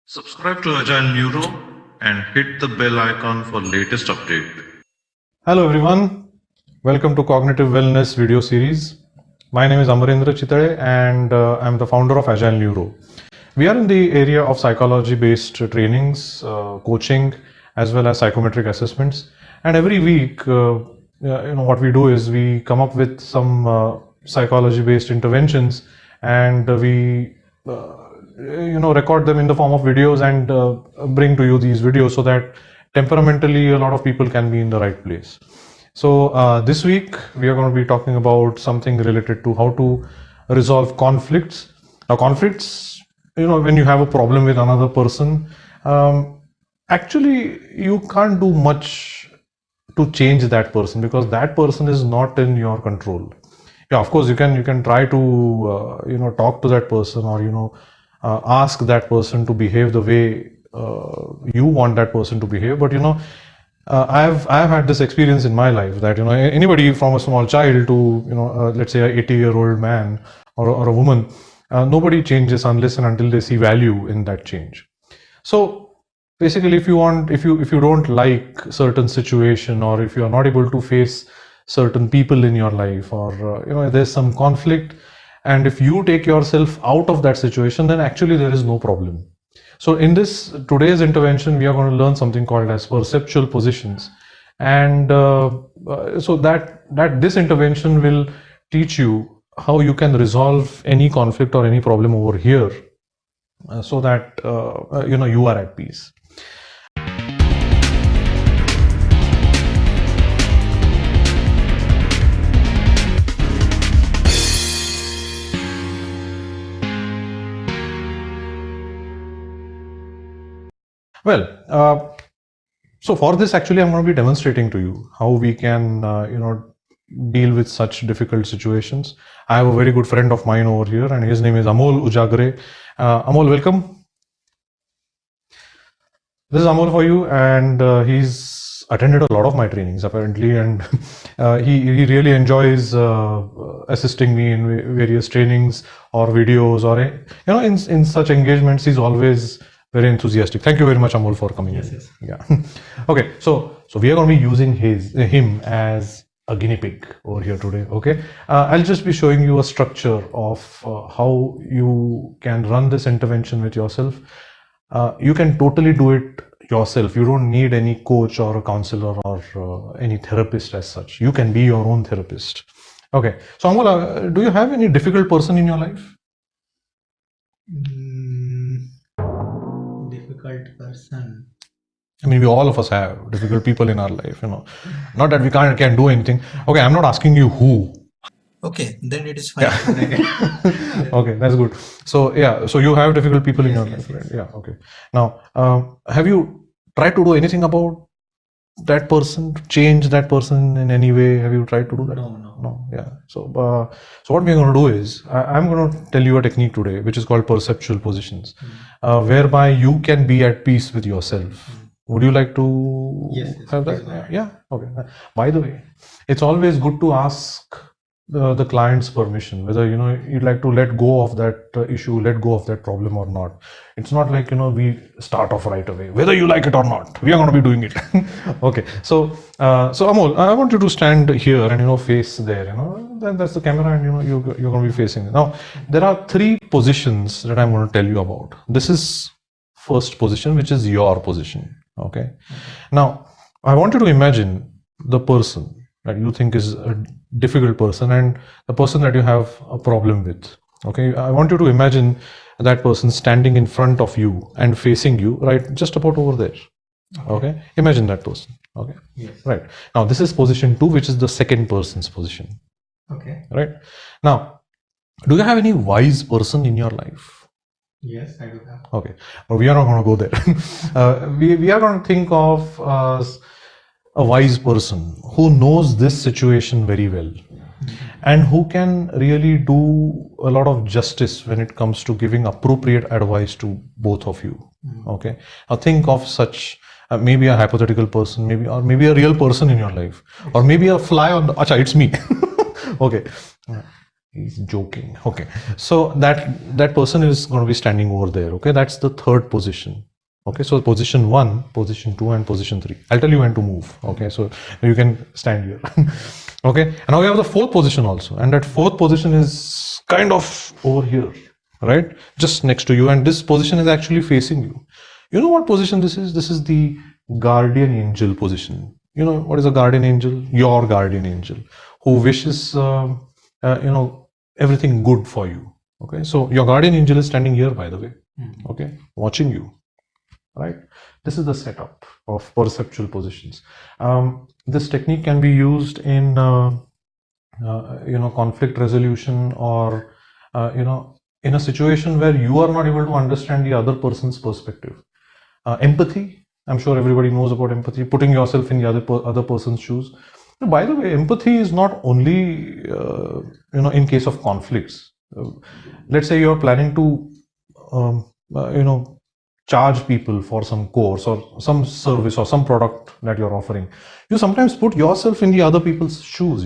Subscribe to Agile Neuro and hit the bell icon for latest update. Hello everyone, welcome to Cognitive Wellness video series. My name is Amarendra Chitale and I'm the founder of Agile Neuro. We are in the area of psychology-based trainings, coaching, as well as psychometric assessments. And every week, what we do is we come up with some psychology-based interventions, and we record them in the form of videos and bring to you these videos so that temperamentally a lot of people can be in the right place. So this week we are going to be talking about something related to how to resolve conflicts. Now conflicts, when you have a problem with another person, actually you can't do much to change that person because that person is not in your control. Yeah, of course you can try to talk to that person, or ask that person to behave the way you want that person to behave. But I've had this experience in my life that anybody from a small child to let's say a 80-year-old man or a woman, nobody changes unless and until they see value in that change. So basically, if you don't like certain situation, or if you are not able to face certain people in your life, or there's some conflict, and if you take yourself out of that situation, then actually there is no problem. So in today's intervention, we are going to learn something called as perceptual positions, and so that this intervention will teach you how you can resolve any conflict or any problem over here, so that you are at peace. Well, so for this, actually, I'm going to be demonstrating to you how we can, deal with such difficult situations. I have a very good friend of mine over here, and his name is Amol Ujagre. Amol, welcome. This is Amol for you, and he's attended a lot of my trainings apparently, and he really enjoys assisting me in various trainings or videos, or in such engagements. He's always very enthusiastic. Thank you very much, Amol, for coming in. Yes. Yeah. Okay. So we are going to be using him as a guinea pig over here today. Okay. I'll just be showing you a structure of how you can run this intervention with yourself. You can totally do it yourself. You don't need any coach or a counselor or any therapist as such. You can be your own therapist. Okay. So Amol, do you have any difficult person in your life? Difficult person. I mean, all of us have difficult people in our life, Not that we can't do anything. Okay, I'm not asking you who. Okay, then it is fine. Yeah. Okay, that's good. So yeah, so you have difficult people in your life, right? Yeah. Okay. Now, have you tried to do anything about that person, to change that person in any way? Have you tried to do that? No. Yeah. So what we're going to do is, I'm going to tell you a technique today, which is called perceptual positions, whereby you can be at peace with yourself. Would you like to have that? Yeah. Okay. By the way, it's always good to ask the client's permission, whether you'd like to let go of that issue, let go of that problem or not. It's not like we start off right away, whether you like it or not, we are going to be doing it. Okay, so Amol, I want you to stand here and face there. Then that's the camera, and you're going to be facing it. Now there are 3 positions that I'm going to tell you about. This is first position, which is your position. Okay. Now I want you to imagine the person that you think is a difficult person and the person that you have a problem with. Okay, I want you to imagine that person standing in front of you and facing you, right, just about over there. Okay, imagine that person. Okay. Yes. Right. Now this is position 2, which is the second person's position. Okay. Right. Now, do you have any wise person in your life? Yes, I do have. Okay, but we are not going to go there. We are going to think of a wise person who knows this situation very well, and who can really do a lot of justice when it comes to giving appropriate advice to both of you. Okay, now think of such maybe a hypothetical person, maybe a real person in your life, or maybe a fly on the. Acha, it's me. Okay, He's joking. Okay. So that person is going to be standing over there. Okay. That's the third position. Okay. So position 1, position 2, and position 3. I'll tell you when to move. Okay. So you can stand here. Okay. And now we have the fourth position also. And that fourth position is kind of over here, right? Just next to you. And this position is actually facing you. You know what position this is? This is the guardian angel position. You know what is a guardian angel? Your guardian angel who wishes, everything good for you. Okay, so your guardian angel is standing here, by the way. Okay, watching you. Right. This is the setup of perceptual positions. This technique can be used in conflict resolution, or in a situation where you are not able to understand the other person's perspective. Empathy. I'm sure everybody knows about empathy. Putting yourself in the other person's shoes. By the way, empathy is not only in case of conflicts. Let's say you're planning to charge people for some course or some service or some product that you're offering. You sometimes put yourself in the other people's shoes,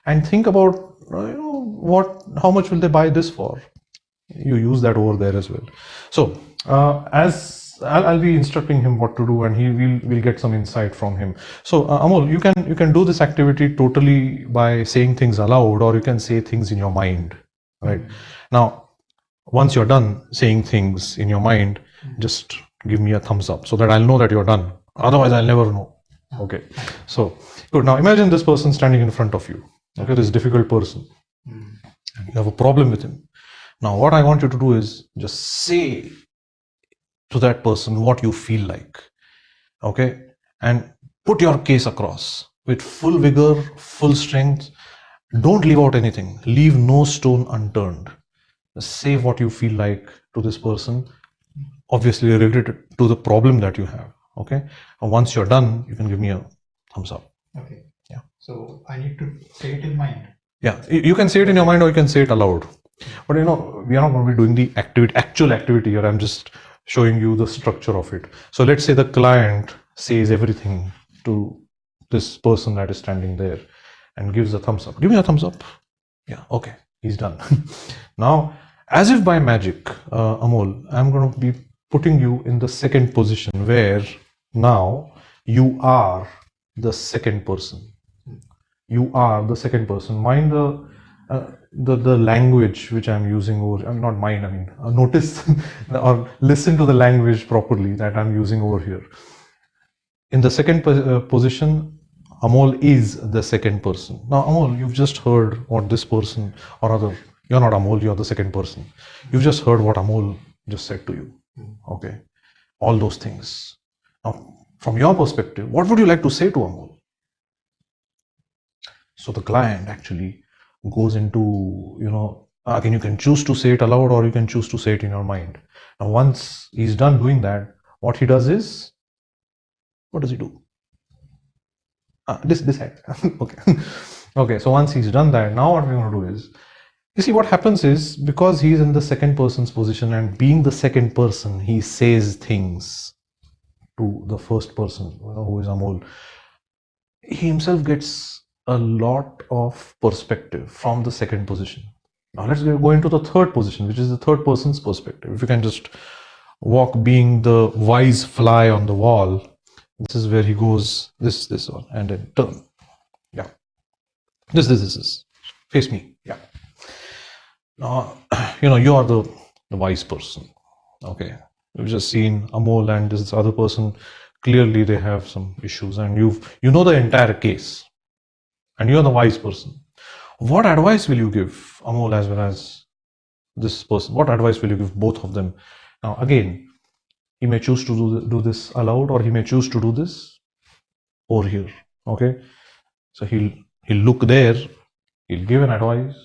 and think about how much will they buy this for. You use that over there as well. So as I'll be instructing him what to do, and we'll get some insight from him. So Amol, you can do this activity totally by saying things aloud, or you can say things in your mind. Right. Now, once you're done saying things in your mind, just give me a thumbs up so that I'll know that you're done. Otherwise, I'll never know. Okay. So good. Now imagine this person standing in front of you. Okay, this difficult person. You have a problem with him. Now, what I want you to do is just say to that person what you feel like. Okay, and put your case across with full vigor, full strength. Don't leave out anything. Leave no stone unturned. Say what you feel like to this person, obviously related to the problem that you have. Okay, and once you're done, you can give me a thumbs up. Okay. Yeah. So I need to say it in mind. Yeah, you can say it in your mind, or you can say it aloud. But we are not going to be doing the actual activity here. I'm just showing you the structure of it. So let's say the client says everything to this person that is standing there and gives a thumbs up. Give me a thumbs up. Yeah, okay, he's done. Now, as if by magic, Amol, I'm going to be putting you in the second position, where now you are the second person. You are the second person. Mind the language which I'm using over. I'm not mind. I mean, notice or listen to the language properly that I'm using over here. In the second position, Amol is the second person. Now, Amol, you've just heard what this person or other. You're not Amol. You're the second person. You've just heard what Amol just said to you. Okay, all those things. Now, from your perspective, what would you like to say to Amol? So the client actually goes into, again, you can choose to say it aloud, or you can choose to say it in your mind. Now, once he's done doing that, what he does is, what does he do? This side. Okay. Okay. So once he's done that, now what we're going to do is, you see, what happens is, because he's in the second person's position, and being the second person, he says things to the first person, who is Amol. He himself gets a lot of perspective from the second position. Now let's go into the third position, which is the third person's perspective. If you can just walk, being the wise fly on the wall, this is where he goes, this one, and then turn. Yeah. This. Face me. Yeah. Now, you are the wise person. Okay. You've just seen Amol and this other person. Clearly they have some issues, and you know the entire case. And you're the wise person. What advice will you give Amol as well as this person? What advice will you give both of them? Now, again, he may choose to do this aloud, or he may choose to do this over here. Okay, so he'll look there. He'll give an advice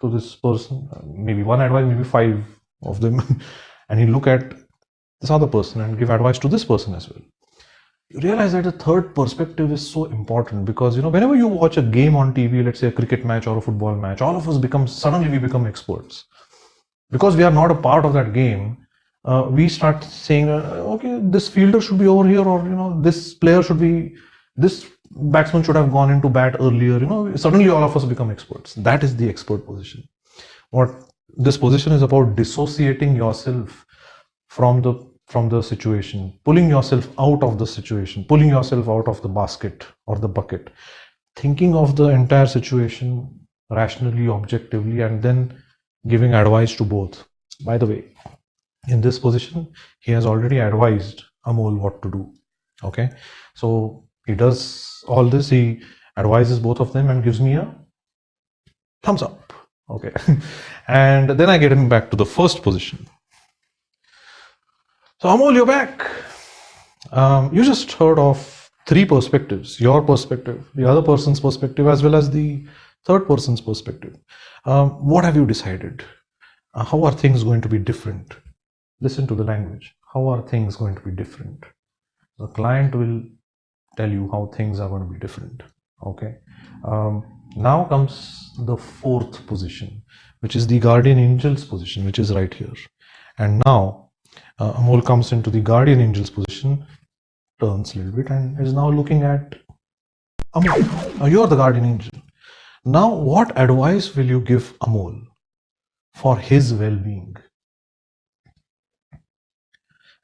to this person. Maybe one advice, maybe 5 of them, and he'll look at this other person and give advice to this person as well. You realize that the third perspective is so important, because whenever you watch a game on TV, let's say a cricket match or a football match, all of us suddenly become experts, because we are not a part of that game. We start saying, okay, this fielder should be over here, or this player should be, this batsman should have gone into bat earlier. Suddenly all of us become experts. That is the expert position. What this position is about, dissociating yourself from the situation, pulling yourself out of the situation, pulling yourself out of the basket or the bucket, thinking of the entire situation rationally, objectively, and then giving advice to both. By the way, in this position, he has already advised Amol what to do. Okay, so he does all this, he advises both of them and gives me a thumbs up. Okay, and then I get him back to the first position. So Amol, you're back. You just heard of three perspectives: your perspective, the other person's perspective, as well as the third person's perspective. What have you decided? How are things going to be different? Listen to the language. How are things going to be different? The client will tell you how things are going to be different. Okay. Now comes the fourth position, which is the guardian angel's position, which is right here. And now Amol comes into the guardian angel's position, turns a little bit, and is now looking at Amol. You're the guardian angel. Now, what advice will you give Amol for his well-being?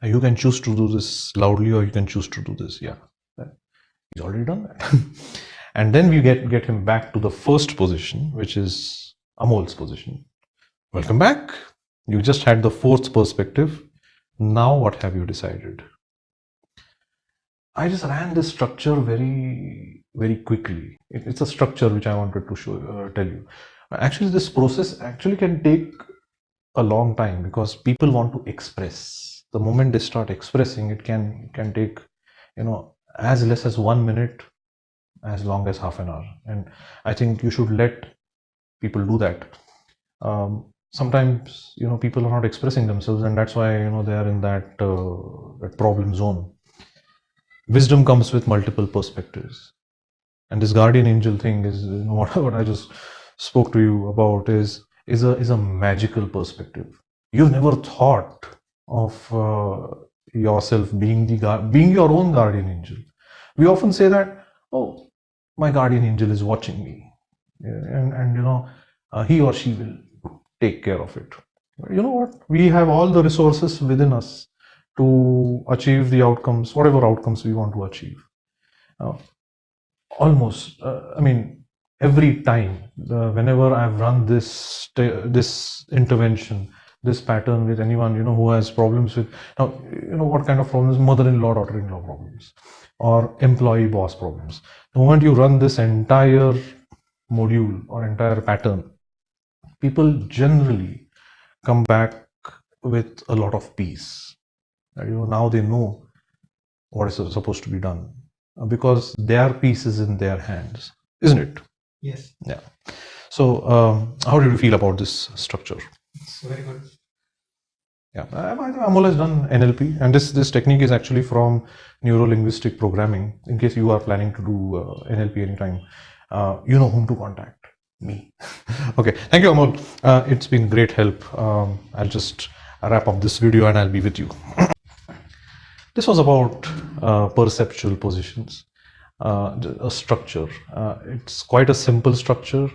You can choose to do this loudly, or you can choose to do this. Yeah, he's already done that. And then we get him back to the first position, which is Amol's position. Welcome back. You just had the fourth perspective. Now what have you decided? I just ran this structure very, very quickly. It's a structure which I wanted to tell you. Actually, this process actually can take a long time because people want to express. The moment they start expressing, it can take, as less as 1 minute, as long as half an hour. And I think you should let people do that. Sometimes, people are not expressing themselves, and that's why, they are in that problem zone. Wisdom comes with multiple perspectives. And this guardian angel thing is, what I just spoke to you about is a magical perspective. You've never thought of yourself being your own guardian angel. We often say that, oh, my guardian angel is watching me, and he or she will take care of it. You know what? We have all the resources within us to achieve the outcomes, whatever outcomes we want to achieve. Almost, every time, whenever I've run this intervention, this pattern with anyone, who has problems with, what kind of problems? Mother-in-law, daughter-in-law problems, or employee-boss problems. The moment you run this entire module or entire pattern, people generally come back with a lot of peace. Now they know what is supposed to be done because their peace is in their hands, isn't it? Yes. Yeah. So, how do you feel about this structure? It's very good. Yeah, I think Amol has done NLP, and this technique is actually from neuro-linguistic programming. In case you are planning to do NLP anytime, you know whom to contact. Me. Okay, thank you, Amol. It's been great help. I'll just wrap up this video and I'll be with you. This was about perceptual positions, a structure. It's quite a simple structure,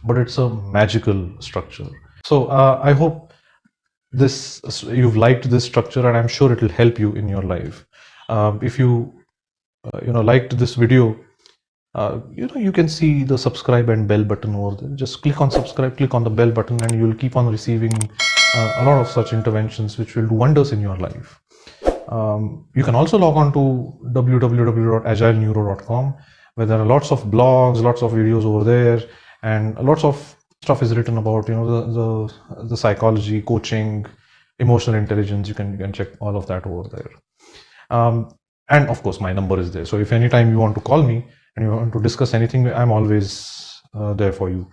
but it's a magical structure. So I hope you've liked this structure, and I'm sure it will help you in your life. If you liked this video, you can see the subscribe and bell button over there. Just click on subscribe, click on the bell button, and you'll keep on receiving a lot of such interventions which will do wonders in your life. You can also log on to www.agileneuro.com, where there are lots of blogs, lots of videos over there, and lots of stuff is written about the psychology, coaching, emotional intelligence. You can check all of that over there. And of course, my number is there. So if anytime you want to call me and you want to discuss anything, I'm always there for you.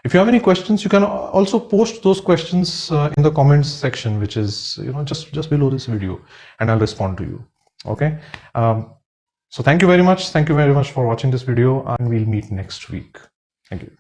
If you have any questions, you can also post those questions in the comments section, which is just below this video, and I'll respond to you. Okay. So thank you very much. Thank you very much for watching this video, and we'll meet next week. Thank you.